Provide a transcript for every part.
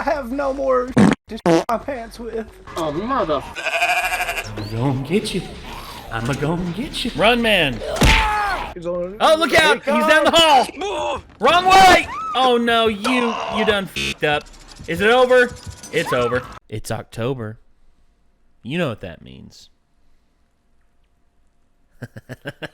I have no more to my pants with. Oh, mother. I'm gonna get you. I'm gonna get you. Run, man. Oh, look out! He's down the hall. Move! Wrong way! Oh no, you done f***ed up. Is it over? It's over. It's October. You know what that means.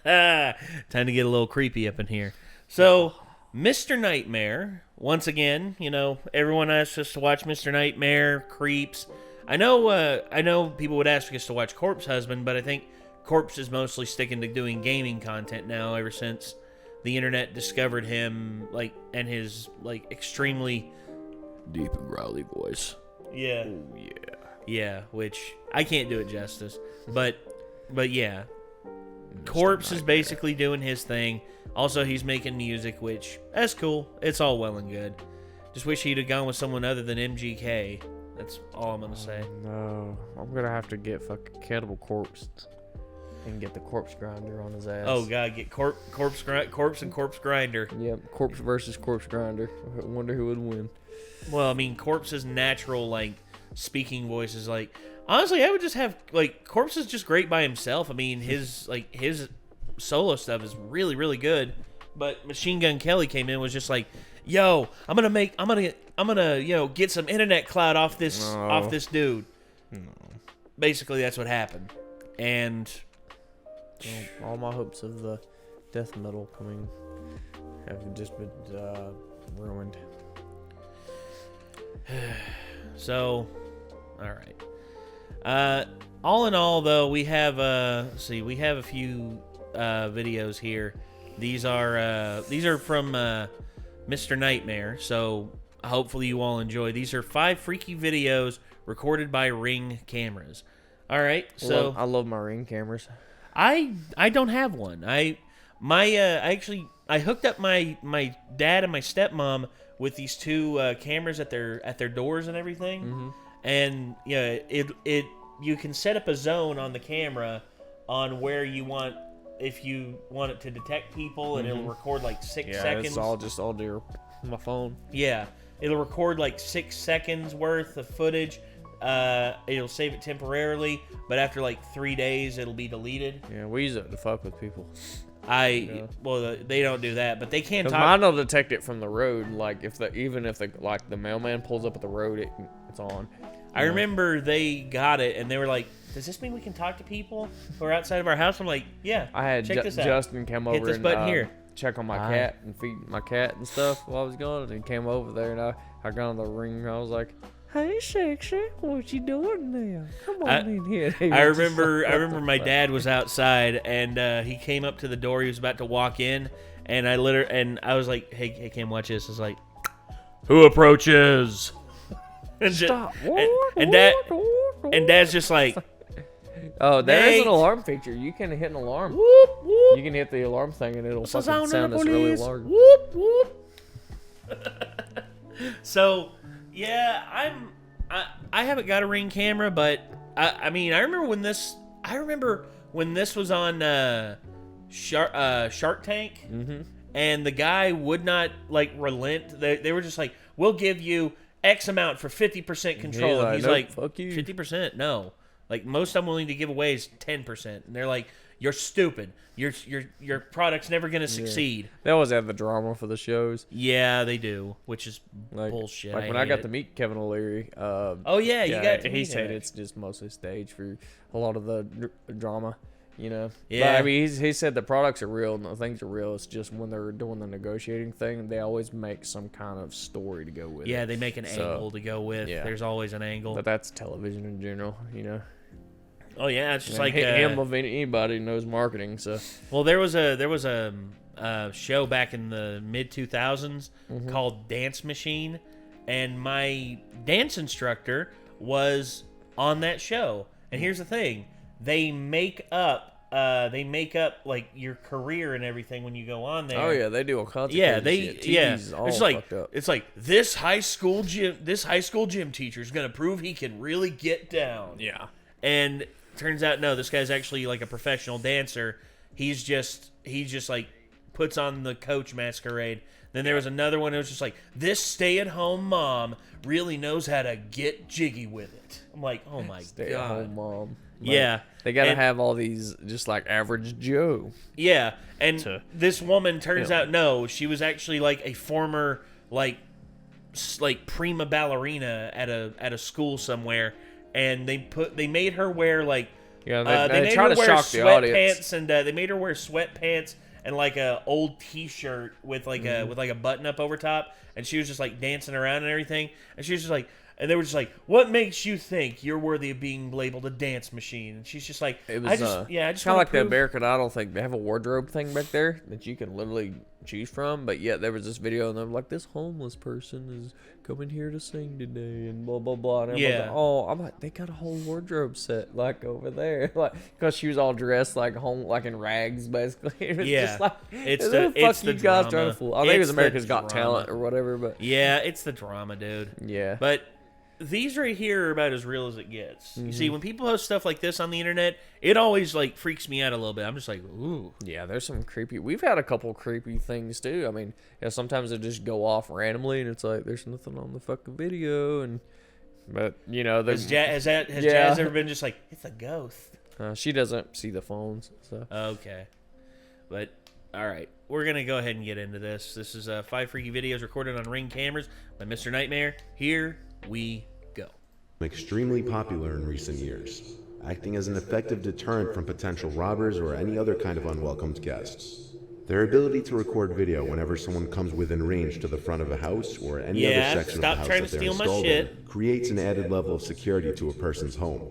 Time to get a little creepy up in here. So, Mr. Nightmare, once again, you know, everyone asks us to watch Mr. Nightmare, Creeps. I know people would ask us to watch Corpse Husband, but I think Corpse is mostly sticking to doing gaming content now ever since the internet discovered him, like, and his, like, extremely deep and growly voice. Yeah. Oh, yeah. Yeah, which I can't do it justice. But yeah. Corpse is basically doing his thing. Also, he's making music, which, that's cool. It's all well and good. Just wish he'd have gone with someone other than MGK. That's all I'm going to say. No, I'm going to have to get fucking Cannibal Corpse and get the corpse grinder on his ass. Oh, God, get corpse and corpse grinder. Yep, corpse versus corpse grinder. I wonder who would win. Well, I mean, Corpse's natural, like, speaking voice is, like, honestly, I would just have, like, Corpse is just great by himself. I mean, his solo stuff is really, really good. But Machine Gun Kelly came in, was just like, yo, I'm gonna, you know, get some internet clout off this dude. No. Basically, that's what happened. And well, all my hopes of the death metal coming have just been ruined. So, all right. All in all, though, we have we have a few videos here. These are from Mr. Nightmare. So hopefully you all enjoy. These are 5 freaky videos recorded by Ring cameras. All right. So I love my Ring cameras. I don't have one. I hooked up my dad and my stepmom with these 2 cameras at their doors and everything. Mm-hmm. And yeah, it you can set up a zone on the camera on where you want, if you want it to detect people, and it'll record like 6 seconds. Yeah, it's all dear my phone. Yeah, it'll record like 6 seconds worth of footage. It'll save it temporarily, but after like 3 days, it'll be deleted. Yeah, we use it to fuck with people. Well, they don't do that, but they can talk. Mine will detect it from the road. Like even if the mailman pulls up at the road, it's on. I remember they got it, and they were like, "Does this mean we can talk to people who are outside of our house?" I'm like, "Yeah." I had check this out. Justin come over Hit this button here. Check on my cat and feed my cat and stuff while I was gone, and he came over there, and I got on the Ring. And I was like, "Hey, sexy, what you doing there? Come on in here." I remember my dad was outside, and he came up to the door. He was about to walk in, and I was like, "Hey, Kim, watch this." It's like, "Who approaches?" And Stop. And Dad's just like, oh, there is an alarm feature. You can hit an alarm. Whoop, whoop. You can hit the alarm thing, and it'll fucking sound this really large. Whoop, whoop. So, yeah, I haven't got a Ring camera, but I mean, I remember when this was on Shark Tank, and the guy would not like relent. They were just like, "We'll give you X amount for 50% control." And he's nope, like, fuck you. 50%? No. Like, most I'm willing to give away is 10%. And they're like, "You're stupid. Your product's never going to succeed." They always have the drama for the shows. Yeah, they do, which is like, bullshit. Like when I got to meet Kevin O'Leary. Oh, yeah, you got to meet He him. said it's just mostly stage for a lot of the drama. You know, yeah. But, I mean, he said the products are real and the things are real. It's just when they're doing the negotiating thing, they always make some kind of story to go with it. Yeah, they make an angle to go with. Yeah. There's always an angle. But that's television in general, you know. Oh yeah, it's just like him of anybody knows marketing. So well, there was a show back in the mid 2000s called Dance Machine, and my dance instructor was on that show. And here's the thing: they make up like your career and everything when you go on there. Oh yeah, they do all kinds of shit. It's like this high school gym teacher is gonna prove he can really get down. Yeah, and turns out no, this guy's actually like a professional dancer. He's just like puts on the coach masquerade. Then there was another one that was just like, this stay-at-home mom really knows how to get jiggy with it. I'm like, oh my Stay-at-home God. mom. Yeah. They got to have all these just like average Joe. Yeah. And this woman turns out, no, she was actually like a former like prima ballerina at a school somewhere. And they made her wear like, they made her wear sweatpants and they made her wear sweatpants and like a old T-shirt with like a button up over top, and she was just like dancing around and everything, and she was just like, and they were just like, what makes you think you're worthy of being labeled a dance machine? And she's just like, it was, I just kind of like the American Idol thing. They have a wardrobe thing back there that you can literally choose from, but yet there was this video and they're like, this homeless person is coming here to sing today and blah blah blah, and everyone's like, oh, I'm like, they got a whole wardrobe set like over there, like, because she was all dressed like in rags basically. It was just like, it's the drama. Guys trying to fool. I think it was America's Got Talent or whatever, but yeah, it's the drama, dude. Yeah, but these right here are about as real as it gets. You see, when people post stuff like this on the internet, it always like freaks me out a little bit. I'm just like, ooh. Yeah, there's some creepy. We've had a couple creepy things too. I mean, sometimes they just go off randomly, and it's like there's nothing on the fucking video, but you know, has Jazz ever been just like, it's a ghost? She doesn't see the phones. So okay, but all right, we're gonna go ahead and get into this. This is 5 freaky videos recorded on Ring cameras by Mr. Nightmare. Here we go. Extremely popular in recent years, acting as an effective deterrent from potential robbers or any other kind of unwelcomed guests. Their ability to record video whenever someone comes within range to the front of a house or any other section of the house that they're installed in creates an added level of security to a person's home.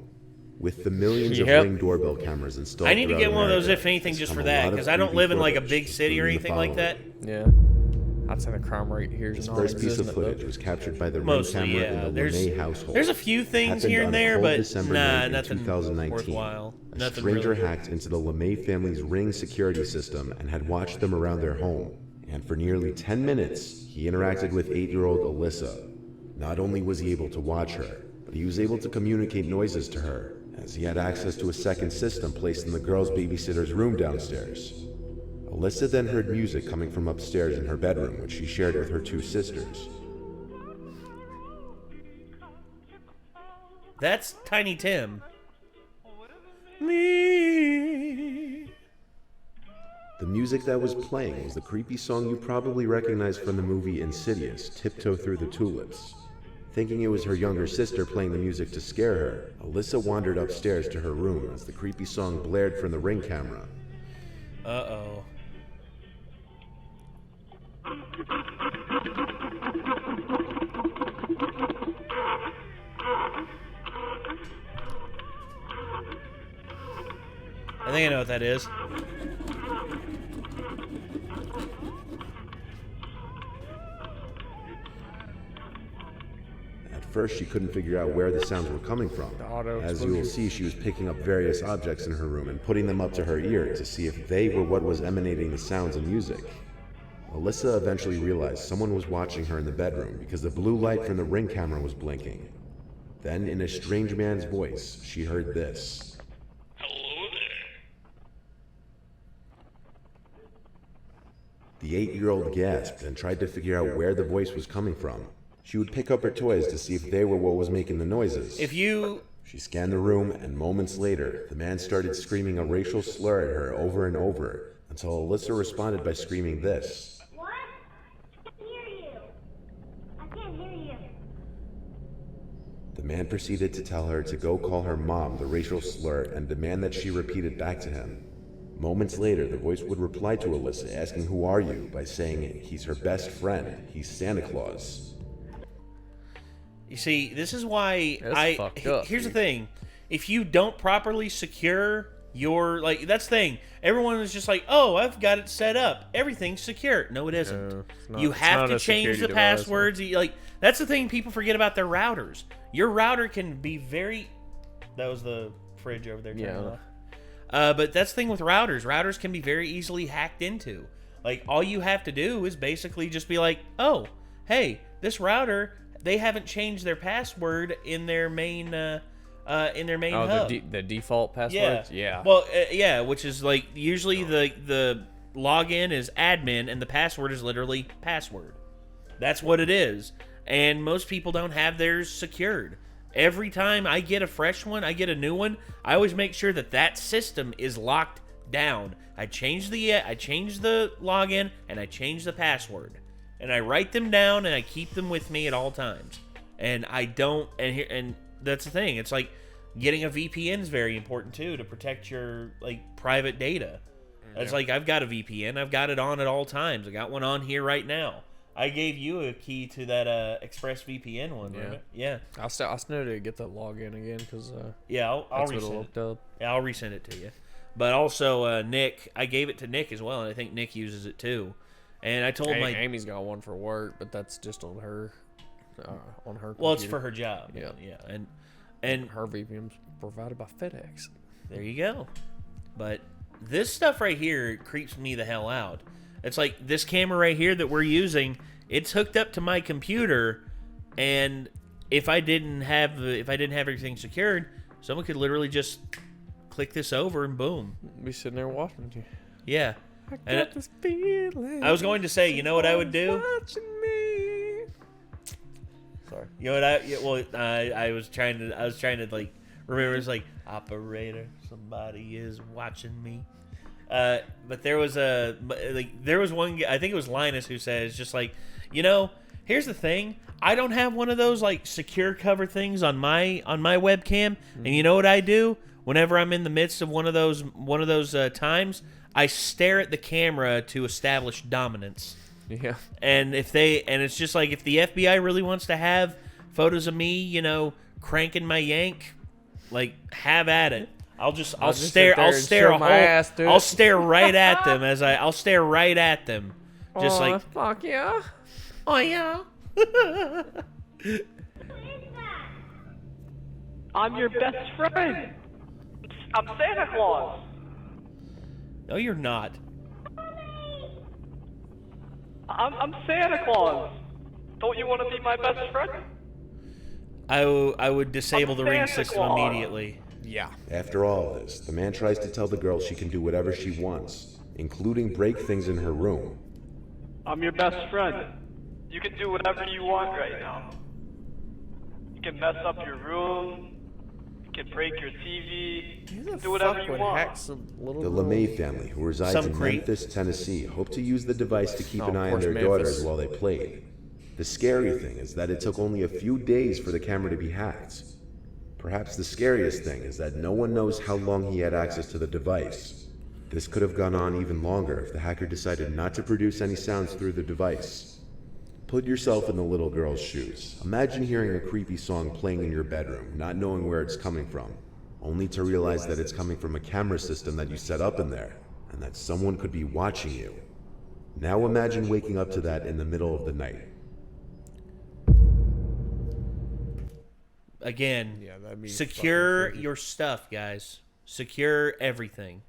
With the millions of Ring doorbell cameras installed, I need to get one of those, if anything, just for that, because I don't live in like a big city or anything like that. Yeah. I'd say the crime rate here is this first piece of footage was captured by the Ring camera in the LeMay household. There's a few things here and there, but nothing worthwhile. A stranger hacked into the LeMay family's Ring security system and had watched them around their home. And for nearly 10 minutes, he interacted with 8-year-old Alyssa. Not only was he able to watch her, but he was able to communicate noises to her, as he had access to a second system placed in the girl's babysitter's room downstairs. Alyssa then heard music coming from upstairs in her bedroom, which she shared with her 2 sisters. That's Tiny Tim. Me. The music that was playing was the creepy song you probably recognize from the movie Insidious, Tiptoe Through the Tulips. Thinking it was her younger sister playing the music to scare her, Alyssa wandered upstairs to her room as the creepy song blared from the Ring camera. Uh-oh. I think I know what that is. At first, she couldn't figure out where the sounds were coming from. As you will see, she was picking up various objects in her room and putting them up to her ear to see if they were what was emanating the sounds and music. Alyssa eventually realized someone was watching her in the bedroom because the blue light from the Ring camera was blinking. Then, in a strange man's voice, she heard this. Hello there. The 8-year-old gasped and tried to figure out where the voice was coming from. She would pick up her toys to see if they were what was making the noises. She scanned the room, and moments later, the man started screaming a racial slur at her over and over, until Alyssa responded by screaming this. What? I can't hear you. I can't hear you. The man proceeded to tell her to go call her mom the racial slur and demand that she repeat it back to him. Moments later, the voice would reply to Alyssa, asking who are you, by saying he's her best friend, he's Santa Claus. You see, this is why fucked up, here's the thing. If you don't properly secure your, like, that's the thing. Everyone is just like, oh, I've got it set up. Everything's secure. No, it isn't. No, you have to change the passwords. Like, that's the thing people forget about their routers. Your router can be very... That was the fridge over there. Yeah. But that's the thing with routers. Routers can be very easily hacked into. Like, all you have to do is basically just be like, oh, hey, this router... They haven't changed their password in their main hub. The default password. Yeah. Well, yeah, which is like usually the login is admin, and the password is literally password. That's what it is. And most people don't have theirs secured. Every time I get a fresh one, I get a new one, I always make sure that that system is locked down. I change the login, and I change the password. And I write them down, and I keep them with me at all times. And I don't, and that's the thing. It's like getting a VPN is very important too, to protect your like private data. It's like I've got a VPN. I've got it on at all times. I got one on here right now. I gave you a key to that ExpressVPN one, right? Yeah. I still need to get that login again because I'll resend it. Yeah, I'll resend it to you. But also, Nick, I gave it to Nick as well, and I think Nick uses it too. And I told Amy's got one for work, but that's just on her computer. Well, it's for her job. Yeah. And her VPN's provided by FedEx. There you go. But this stuff right here creeps me the hell out. It's like this camera right here that we're using, it's hooked up to my computer, and if I didn't have everything secured, someone could literally just click this over and boom. Be sitting there watching you. Yeah. I got this feeling. I was going to say, you know what I would do? Watching me. Sorry. You know what I was trying to like remember. It's like, operator, somebody is watching me. But there was one, I think it was Linus, who says just like, here's the thing, I don't have one of those like secure cover things on my webcam, and you know what I do whenever I'm in the midst of one of those times, I stare at the camera to establish dominance. Yeah. And it's just like, if the FBI really wants to have photos of me, cranking my yank, like, have at it. I'll stare right at them I'll stare right at them. Just like, fuck yeah. Oh yeah. I'm your best friend. I'm Santa Claus. No, you're not. I'm Santa Claus. Don't you want to be my best friend? I would disable the ring system immediately. Yeah. After all this, the man tries to tell the girl she can do whatever she wants, including break things in her room. I'm your best friend. You can do whatever you want right now. You can mess up your room. You can break your TV. You can do whatever you want. The LeMay family, who resides in Memphis, Tennessee, hoped to use the device to keep an eye on their daughters while they played. The scary thing is that it took only a few days for the camera to be hacked. Perhaps the scariest thing is that no one knows how long he had access to the device. This could have gone on even longer if the hacker decided not to produce any sounds through the device. Put yourself in the little girl's shoes. Imagine hearing a creepy song playing in your bedroom, not knowing where it's coming from, only to realize that it's coming from a camera system that you set up in there, and that someone could be watching you. Now imagine waking up to that in the middle of the night. Again, secure your stuff, guys. Secure everything.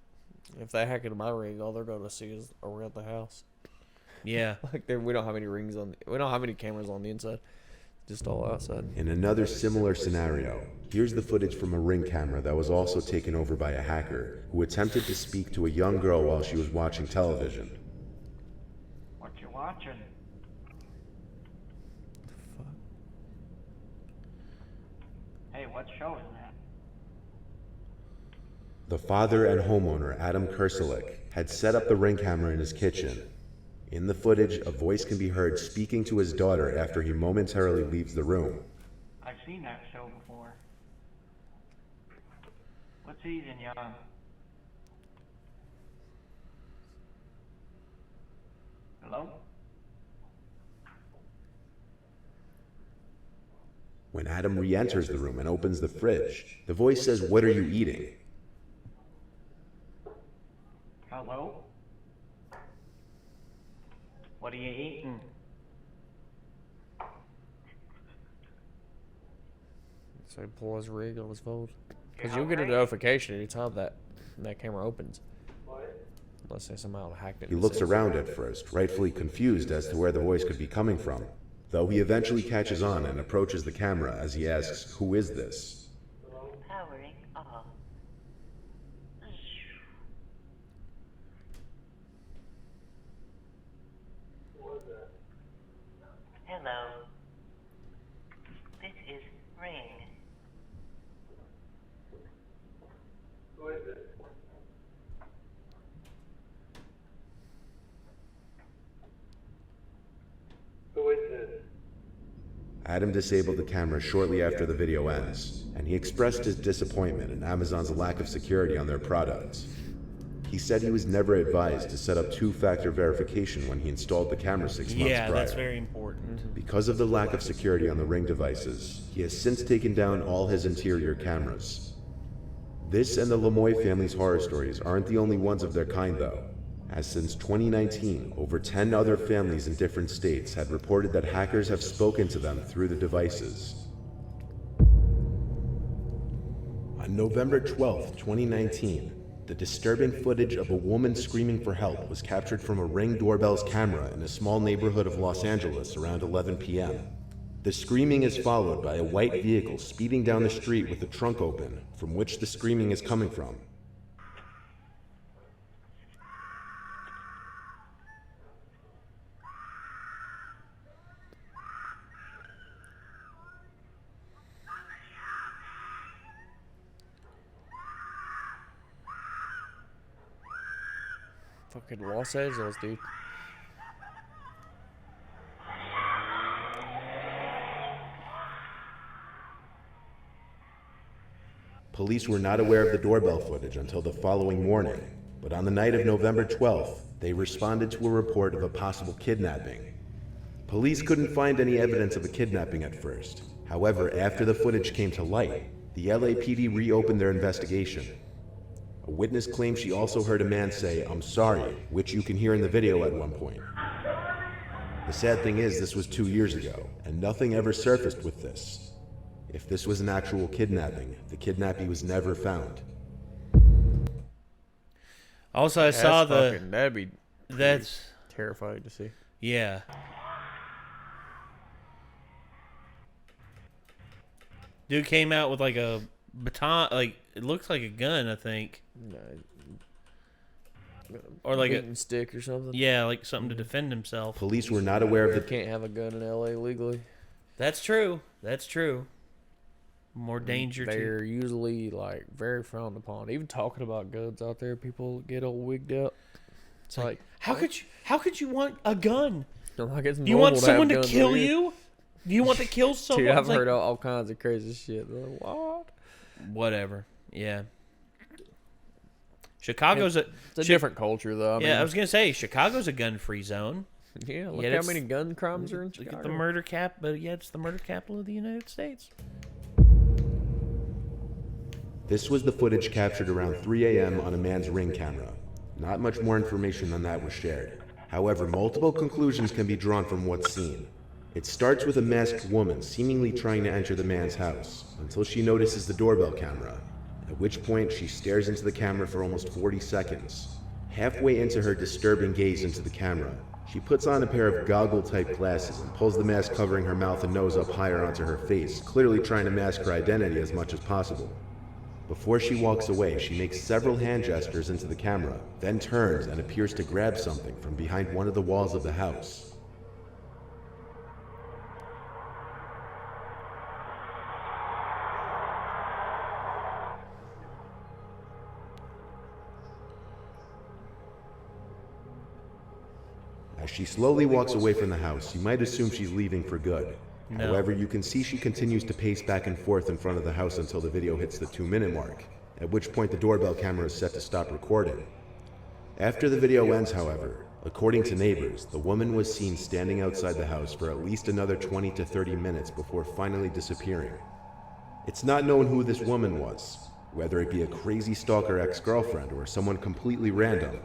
If they hack into my ring, all they're going to see is around the house. Yeah. Like we don't have any we don't have any cameras on the inside. Just all outside. In another similar scenario, here's the footage from a ring camera that was also taken over by a hacker who attempted to speak to a young girl while she was watching television. What you watching? Hey, what show is that? The father and homeowner, Adam Kerselik, had set up the ring camera in his kitchen. In the footage, a voice can be heard speaking to his daughter after he momentarily leaves the room. I've seen that show before. What season, y'all? Hello? When Adam re-enters the room and opens the fridge, the voice says, "What are you eating?" Hello? What are you eating? So he pull his rig on his phone. Because you'll get a notification anytime that camera opens. Let's say somehow hacked it. He looks around at first, rightfully confused as to where the voice could be coming from, though he eventually catches on and approaches the camera as he asks, "Who is this?" Powering off. Adam disabled the camera shortly after the video ends, and he expressed his disappointment in Amazon's lack of security on their products. He said he was never advised to set up two-factor verification when he installed the camera 6 months prior. Yeah, that's very important. Because of the lack of security on the Ring devices, he has since taken down all his interior cameras. This and the Lemoy family's horror stories aren't the only ones of their kind, though, as since 2019, over 10 other families in different states had reported that hackers have spoken to them through the devices. On November 12, 2019, the disturbing footage of a woman screaming for help was captured from a Ring doorbell's camera in a small neighborhood of Los Angeles around 11 p.m. The screaming is followed by a white vehicle speeding down the street with the trunk open, from which the screaming is coming from. Fucking Los Angeles, dude. Police were not aware of the doorbell footage until the following morning, but on the night of November 12th, they responded to a report of a possible kidnapping. Police couldn't find any evidence of a kidnapping at first. However, after the footage came to light, the LAPD reopened their investigation. A witness claimed she also heard a man say, "I'm sorry," which you can hear in the video at one point. The sad thing is, this was 2 years ago, and nothing ever surfaced with this. If this was an actual kidnapping, the kidnappee was never found. Also, I saw that'd be that's terrifying to see. Yeah. Dude came out with like a baton, like it looks like a gun, I think. No, or like a stick or something. Yeah, like something to defend himself. Police were not aware of the... You can't have a gun in LA legally. That's true. That's true. More danger to... They're usually like very frowned upon. Even talking about guns out there, people get all wigged up. It's like how could you want a gun? Like it's Do you want someone to guns kill over here. you? Do you want to kill someone? Dude, I've It's like- heard all kinds of crazy shit. They're like, what? Whatever. Yeah. Chicago's It's a different culture, though. I mean, I was gonna say Chicago's a gun-free zone. Yeah, look Yet how it's- many gun crimes are in Look Chicago. at the murder cap, but yeah, it's the murder capital of the United States. This was the footage captured around 3 a.m. on a man's Ring camera. Not much more information than that was shared. However, multiple conclusions can be drawn from what's seen. It starts with a masked woman seemingly trying to enter the man's house, until she notices the doorbell camera, at which point she stares into the camera for almost 40 seconds. Halfway into her disturbing gaze into the camera, she puts on a pair of goggle-type glasses and pulls the mask covering her mouth and nose up higher onto her face, clearly trying to mask her identity as much as possible. Before she walks away, she makes several hand gestures into the camera, then turns and appears to grab something from behind one of the walls of the house. As she slowly walks away from the house, you might assume she's leaving for good. No. However, you can see she continues to pace back and forth in front of the house until the video hits the 2-minute mark, at which point the doorbell camera is set to stop recording. After the video ends, however, according to neighbors, the woman was seen standing outside the house for at least another 20 to 30 minutes before finally disappearing. It's not known who this woman was, whether it be a crazy stalker ex-girlfriend or someone completely random.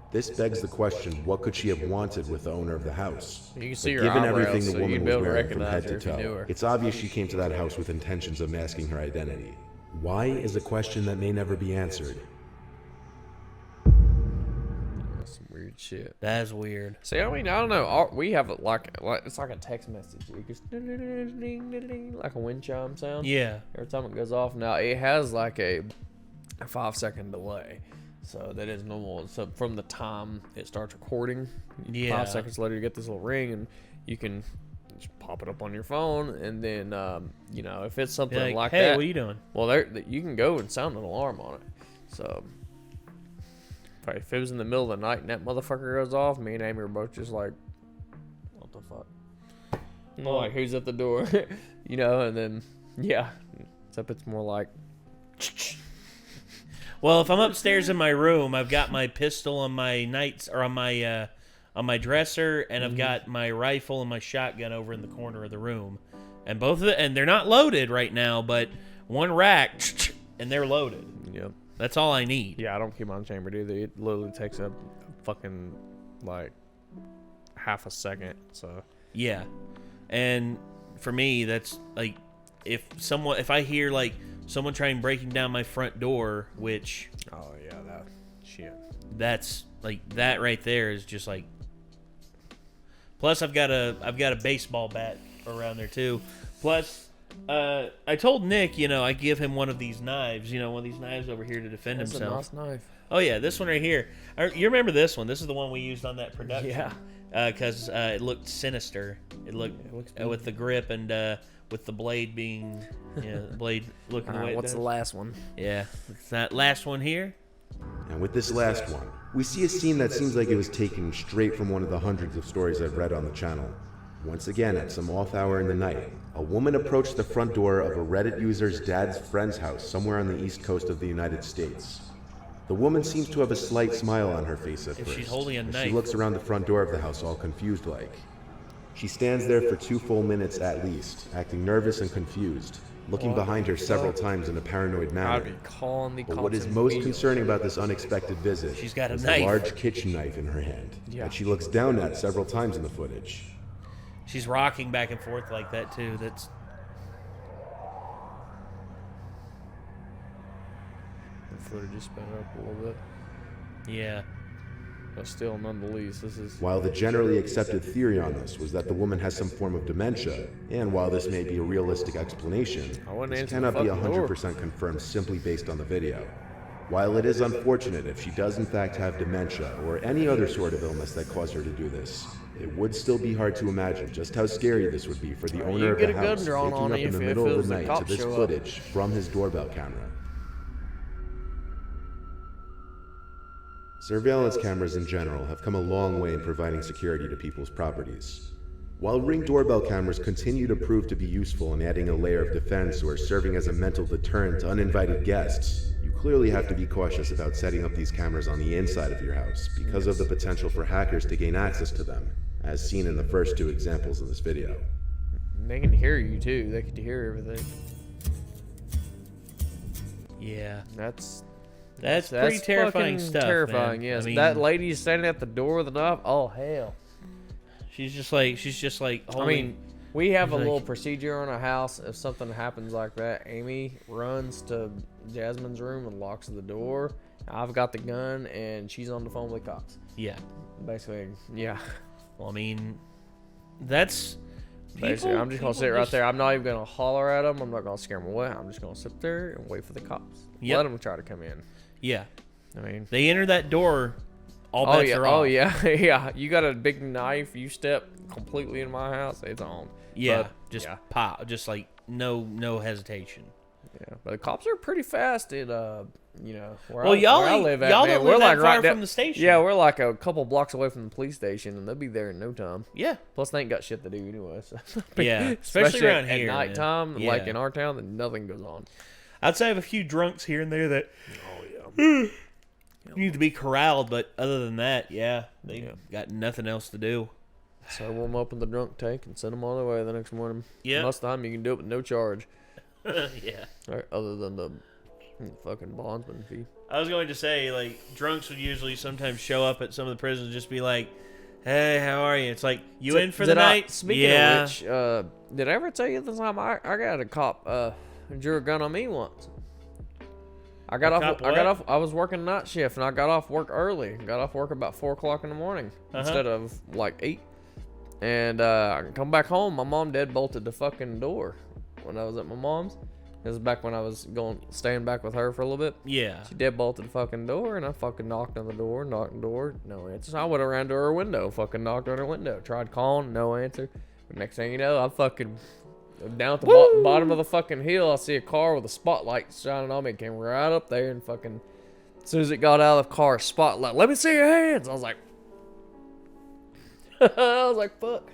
This begs the question, what could she have wanted with the owner of the house? You can see But her given eyebrows, everything the so woman you'd be was able to wearing from recognize head her to if you knew toe, her. it's obvious she came to that house with intentions of masking her identity. Why is a question that may never be answered. That's some weird shit. That is weird. See, I mean, I don't know. We have it like it's like a text message. It goes like a wind chime sound. Yeah. Every time it goes off. Now it has like a 5-second delay, so that is normal. So from the time it starts recording, Yeah. 5 seconds later you get this little ring, and you can just pop it up on your phone, and then you know, if it's something Be like hey, that, what are you doing? well, there you can go and sound an alarm on it. So if it was in the middle of the night and that motherfucker goes off, me and Amy were both just like, what the fuck? I'm like, who's at the door? You know, and then, yeah. Except it's more like... Well, if I'm upstairs in my room, I've got my pistol on my on my dresser, and I've got my rifle and my shotgun over in the corner of the room. And both of and they're not loaded right now, but one rack, and they're loaded. Yep. That's all I need. Yeah, I don't keep mine chambered either. It literally takes a fucking, like, half a second, so... Yeah. And for me, that's, like, if I hear, like, someone trying breaking down my front door, which... Oh, yeah, that shit. That's, like, that right there is just, like... Plus, I've got a baseball bat around there, too. Plus, I told Nick, you know, I give him one of these knives, one of these knives over here to defend himself. That's a nice knife. Oh, yeah, this one right here. You remember this one. This is the one we used on that production. Yeah. Because it looked sinister. It looked with the grip and with the blade being, the blade looking the way what's the last one? Yeah, it's that last one here. And with this last one, we see a scene that seems like it was taken straight from one of the hundreds of stories I've read on the channel. Once again, at some off hour in the night, a woman approached the front door of a Reddit user's dad's friend's house somewhere on the east coast of the United States. The woman seems to have a slight smile on her face at first. She's holding a knife. She looks around the front door of the house all confused like. She stands there for 2 full minutes at least, acting nervous and confused, looking behind her several times in a paranoid manner. But what is most concerning about this unexpected visit She's got a is knife. the large kitchen knife in her hand that she looks down at several times in the footage. She's rocking back and forth like that too. That's The footage just sped up a little bit. yeah. But still, nonetheless, this is... While the generally accepted theory on this was that the woman has some form of dementia, and while this may be a realistic explanation, this cannot be 100% confirmed simply based on the video. While it is unfortunate if she does in fact have dementia or any other sort of illness that caused her to do this, it would still be hard to imagine just how scary this would be for the owner of the house waking up in the middle of the night to this footage from his doorbell camera. Surveillance cameras in general have come a long way in providing security to people's properties. While Ring doorbell cameras continue to prove to be useful in adding a layer of defense or serving as a mental deterrent to uninvited guests, you clearly have to be cautious about setting up these cameras on the inside of your house because of the potential for hackers to gain access to them, as seen in the first 2 examples in this video. They can hear you too. They can hear everything. Yeah. That's pretty terrifying stuff. Terrifying, man. yes. I mean, that lady standing at the door with the knife. Oh hell. She's just like. Holding, I mean, we have a little procedure on our house. If something happens like that, Amy runs to Jasmine's room and locks the door. I've got the gun, and she's on the phone with the cops. Yeah. Basically, yeah. Well, I mean, that's. Basically, I'm just gonna sit right there. I'm not even gonna holler at them. I'm not gonna scare them away. I'm just gonna sit there and wait for the cops. Yep. Let them try to come in. Yeah. I mean, They enter that door. All bets are off. Oh yeah, yeah. You got a big knife. You step completely in my house. It's on. Yeah. But, just yeah. pop. Just like no hesitation. Yeah, but the cops are pretty fast at where Well, where I live at. y'all Man, don't we're live that like far right down from the station. Yeah, we're like a couple blocks away from the police station, and they'll be there in no time. Yeah. Plus, they ain't got shit to do anyway. So. Yeah, especially around at here, man. nighttime, Yeah. like in our town, then nothing goes on. I'd say I have a few drunks here and there that need to be corralled, but other than that, yeah, they got nothing else to do. So we'll open the drunk tank and send them on their way the next morning. Yeah. Most of the time, you can do it with no charge. Yeah. Right, other than the fucking bondsman fee. I was going to say, like, drunks would usually sometimes show up at some of the prisons and just be like, hey, how are you? It's like, you in for the night? Speaking of which, did I ever tell you the time I got a cop drew a gun on me once? I was working night shift and I got off work early. Got off work about 4 o'clock in the morning instead of like 8. And I come back home. My mom dead bolted the fucking door when I was at my mom's. This is back when I was staying back with her for a little bit. Yeah. She dead bolted the fucking door, and I fucking knocked on the door, no answer. So I went around to her window, fucking knocked on her window, tried calling, no answer. Next thing you know, I fucking down at the bottom of the fucking hill. I see a car with a spotlight shining on me. Came right up there and fucking, as soon as it got out of the car, spotlight. Let me see your hands. I was like, fuck.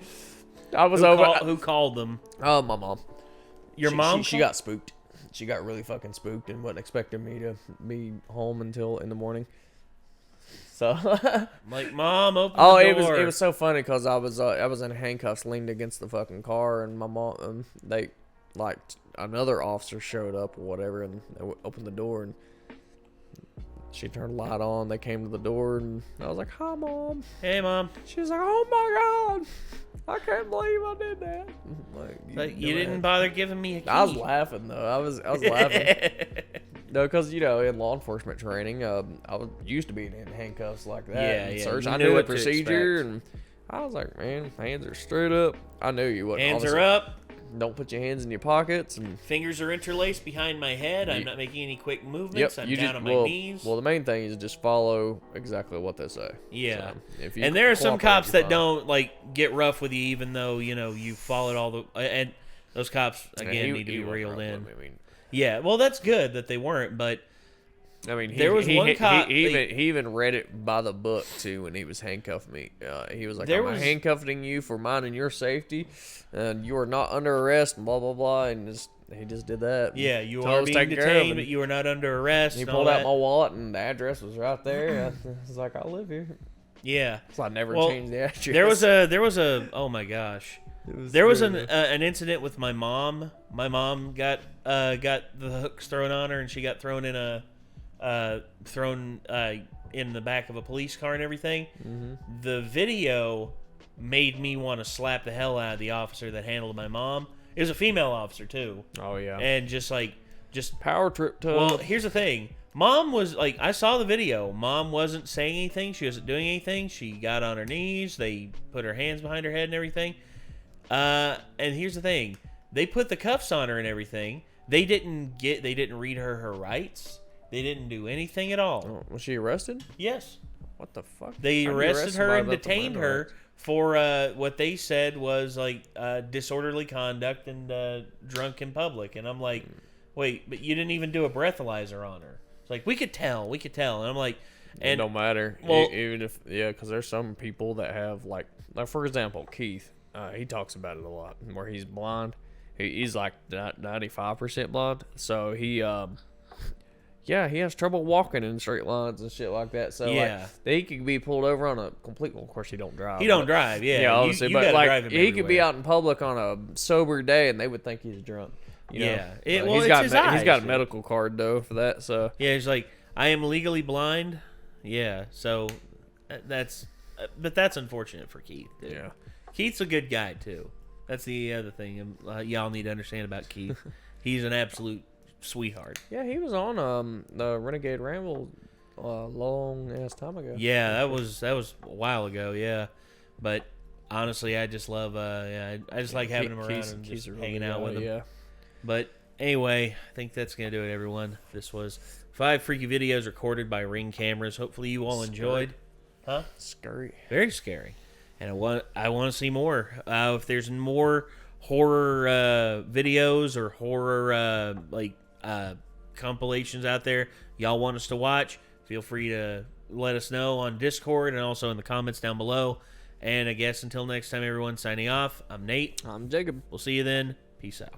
I was over. Who called them? Oh, my mom. Your mom? She got spooked. She got really fucking spooked and wasn't expecting me to be home until in the morning. So, I'm like, Mom, open the door. it was so funny because I was in handcuffs, leaned against the fucking car, and my mom, they like another officer showed up or whatever, and they opened the door, and she turned the light on. They came to the door, and I was like, "Hi, Mom." Hey, Mom. She was like, "Oh my God, I can't believe I did that." Like, you didn't bother giving me a key. I was laughing though. I was laughing. No, because in law enforcement training, I was used to being in handcuffs like that. Yeah, and yeah. Search. You I knew knew the what to procedure, expect. and I was like, man, hands are straight up. I knew you wouldn't. Hands are up. Don't put your hands in your pockets. And Fingers are interlaced behind my head. I'm not making any quick movements. I'm down on my knees. Well, the main thing is just follow exactly what they say. Yeah. So, if you and there are some cooperate, cops you're that fine. don't like get rough with you, even though you followed all the. And those cops again need to be reeled in. Yeah, well, that's good that they weren't, but. I mean, there was one cop. He even read it by the book too when he was handcuffing me. He was like, "I'm handcuffing you for mine and your safety, and you are not under arrest." And blah blah blah, and he just did that. Yeah, you are being detained, but you are not under arrest. He pulled out my wallet, and the address was right there. I was like, "I live here." Yeah, so I never changed the address. There was a. Oh my gosh. There was an incident with my mom. My mom got the hooks thrown on her, and she got thrown in in the back of a police car and everything. Mm-hmm. The video made me want to slap the hell out of the officer that handled my mom. It was a female officer too. Oh yeah. And just power trip to. Well, here's the thing. Mom was like, I saw the video. Mom wasn't saying anything. She wasn't doing anything. She got on her knees. They put her hands behind her head and everything. And here's the thing. They put the cuffs on her and everything. They didn't read her rights. They didn't do anything at all. Oh, was she arrested? Yes. What the fuck? They arrested her and detained her for what they said was like disorderly conduct and drunk in public. And I'm like, wait, but you didn't even do a breathalyzer on her. It's like, we could tell. And I'm like, it don't matter. Well, even if, because there's some people that have like for example, Keith, he talks about it a lot where he's blind. He's like 95% blind. So he has trouble walking in straight lines and shit like that. So he could be pulled over on a complete. Well, of course, he don't drive. He don't drive. Yeah, yeah, obviously, you but gotta like drive him he could be everywhere. out in public on a sober day, and they would think he's drunk. You know? He's got his eyes. He's got a medical card though for that. So he's like, I am legally blind. Yeah, so that's unfortunate for Keith. Dude. Yeah, Keith's a good guy too. That's the other thing y'all need to understand about Keith. He's an absolute sweetheart. Yeah, he was on the Renegade Ramble long ass time ago. Yeah, that was a while ago. Yeah, but honestly, I just love I just like having him around and just hanging out with him. Yeah. But anyway, I think that's gonna do it, everyone. This was 5 freaky videos recorded by Ring cameras. Hopefully, you all enjoyed. Huh? Scary. Very scary. And I want to see more. If there's more horror videos or horror compilations out there y'all want us to watch, feel free to let us know on Discord and also in the comments down below. And I guess until next time, everyone, signing off. I'm Nate. I'm Jacob. We'll see you then. Peace out.